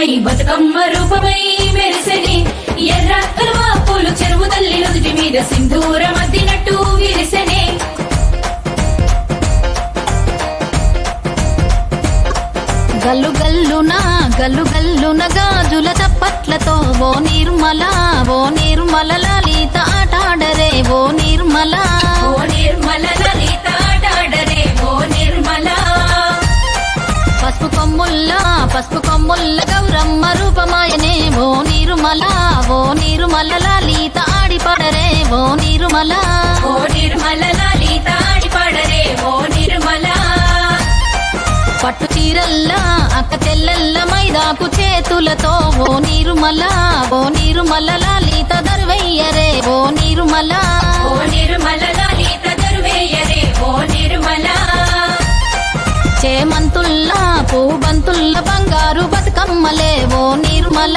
రూపమై బతుకమ్మ రూపమై మెరిసెని ఎర్ర కలువ పూలు చెరువు తల్లి నుదుటి మీద సింధూరం అద్దినట్టు విరిసెనే గల్లు గల్లున గాజుల చప్పట్లతో ఓ నిర్మల లలిత ఆటాడరే ఓ నిర్మల లలిత ఆటాడరే ఓ నిర్మల పసుపు కొమ్ముల్ల గౌరమ్మ రూపమాయనే ఓ నిర్మల లలిత ఆడిపడరే ఓ నిర్మల లలిత ఆడిపడరే ఓ నిర్మల పట్టు చీరల్లా అక్క చెల్లెల్ల మైదాకు చేతులతో ఓ నిర్మల లలిత దర్వయ్యరే ఓ నిర్మల లలిత దర్వయ్యరే ఓ నిర్మల చేమంతుల్లా పూబంతుల్ల బంగారు బతుకమ్మలే ఓ నిర్మల